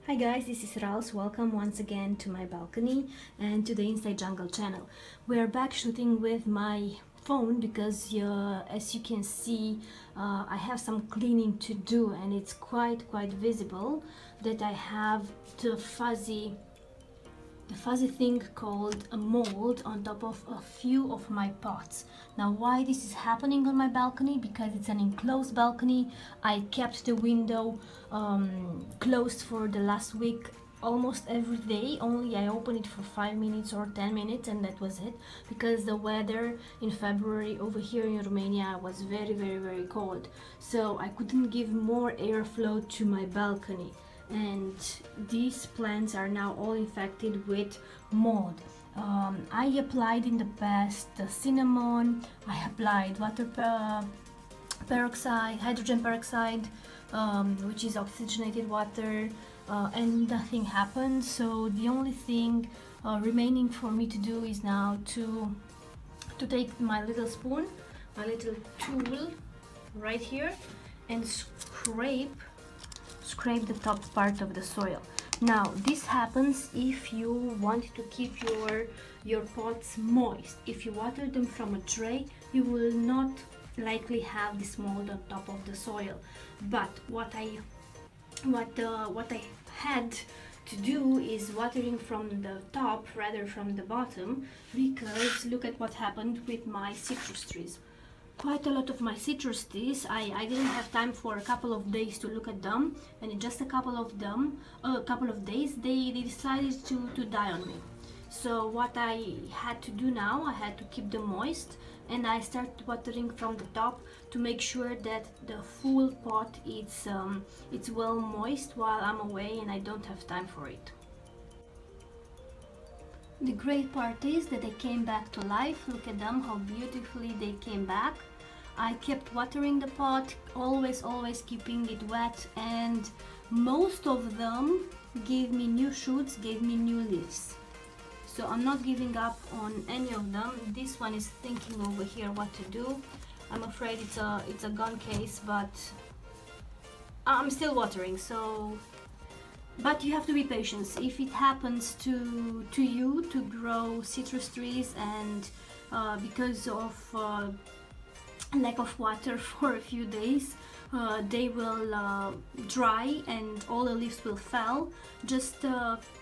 Hi guys, this is Rals. Welcome once again to my balcony and to the Inside Jungle channel. We are back shooting with my phone because as you can see I have some cleaning to do, and it's quite visible that I have the fuzzy thing called a mold on top of a few of my pots. Now why this is happening on my balcony? Because it's an enclosed balcony. I kept the window closed for the last week almost every day. Only I opened it for 5 minutes or 10 minutes and that was it, because the weather in February over here in Romania was very cold, so I couldn't give more airflow to my balcony, and these plants are now all infected with mold. I applied in the past cinnamon, I applied hydrogen peroxide, which is oxygenated water, and nothing happened. So the only thing remaining for me to do is now to take my little spoon, my little tool right here, and scrape the top part of the soil. Now this happens if you want to keep your pots moist. If you water them from a tray, you will not likely have this mold on top of the soil. But what I had to do is watering from the top rather from the bottom, because look at what happened with my citrus trees. Quite a lot of my citrus trees, I didn't have time for a couple of days to look at them, and in just a couple of days they decided to die on me. So what I had to do now, I had to keep them moist, and I started watering from the top to make sure that the full pot it's well moist while I'm away and I don't have time for it. The great part is that they came back to life. Look at them, how beautifully they came back. I kept watering the pot, always keeping it wet, and most of them gave me new shoots, gave me new leaves. So I'm not giving up on any of them. This one is thinking over here what to do. I'm afraid it's a gone case, but I'm still watering. So but you have to be patient. If it happens to you to grow citrus trees and because of lack of water for a few days, they will dry and all the leaves will fall, just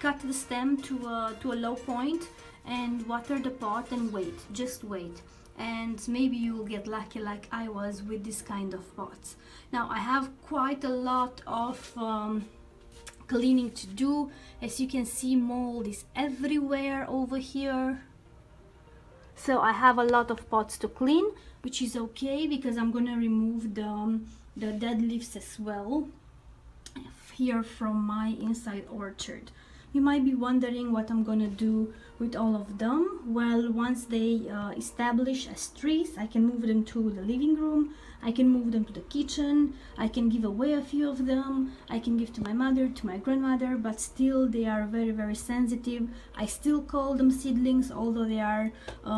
cut the stem to a low point and water the pot and wait, just wait, and maybe you will get lucky like I was with this kind of pots. Now I have quite a lot of cleaning to do. As you can see, mold is everywhere over here, so I have a lot of pots to clean, which is okay because I'm gonna remove the dead leaves as well here from my inside orchard. You might be wondering what I'm gonna do with all of them. Well, once they establish as trees, I can move them to the living room, I can move them to the kitchen, I can give away a few of them, I can give to my mother, to my grandmother, but still they are very sensitive. I still call them seedlings, although they are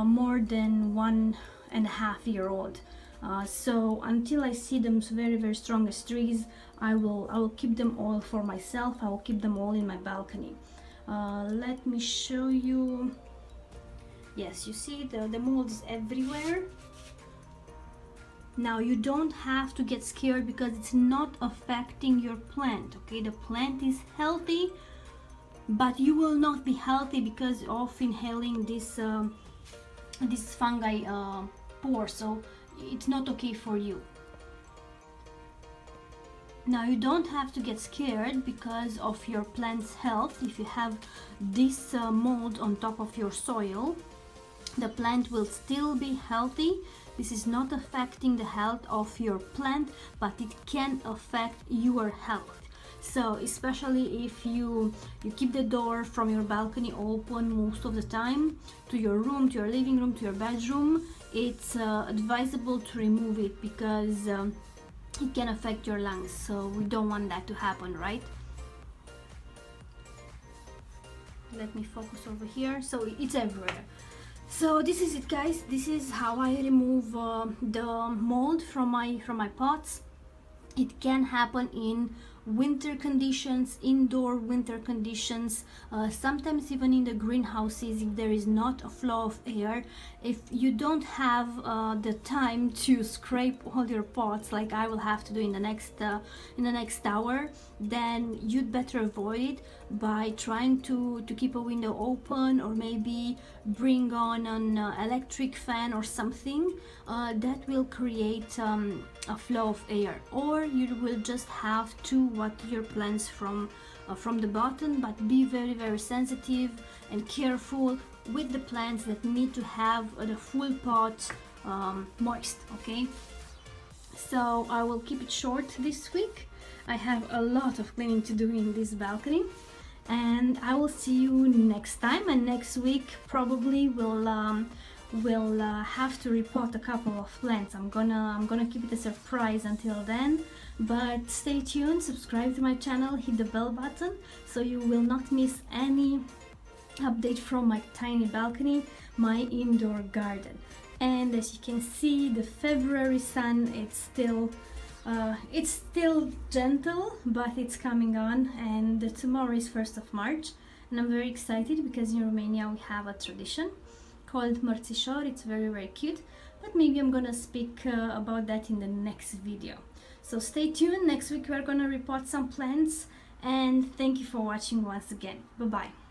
more than 1.5 years old. So until I see them very strong as trees, I will keep them all for myself. I will keep them all in my balcony. Let me show you. Yes, you see the mold is everywhere. Now you don't have to get scared because it's not affecting your plant, okay? The plant is healthy, but you will not be healthy because of inhaling this fungi pore, so it's not okay for you. Now you don't have to get scared because of your plant's health. If you have this mold on top of your soil, the plant will still be healthy. This is not affecting the health of your plant, but it can affect your health. So especially if you keep the door from your balcony open most of the time to your room, to your living room, to your bedroom, it's advisable to remove it because it can affect your lungs, so we don't want that to happen, right? Let me focus over here. So it's everywhere. So this is it, guys. This is how I remove the mold from my pots. It can happen in winter conditions, indoor winter conditions, sometimes even in the greenhouses, if there is not a flow of air, if you don't have the time to scrape all your pots like I will have to do in the next hour, then you'd better avoid it by trying to keep a window open, or maybe bring on an electric fan or something that will create a flow of air. Or you will just have to water your plants from the bottom, but be very, very sensitive and careful with the plants that need to have the full pot moist. Okay, so I will keep it short this week. I have a lot of cleaning to do in this balcony, and I will see you next time. And next week probably we'll have to repot a couple of plants. I'm gonna keep it a surprise until then, but stay tuned, subscribe to my channel, hit the bell button so you will not miss any update from my tiny balcony, my indoor garden. And as you can see, the February sun, it's still gentle, but it's coming on, and tomorrow is 1st of March, and I'm very excited because in Romania we have a tradition called mărțișor. It's very, very cute, but maybe I'm gonna speak about that in the next video. So stay tuned, next week we're gonna repot some plants, and thank you for watching once again. Bye bye.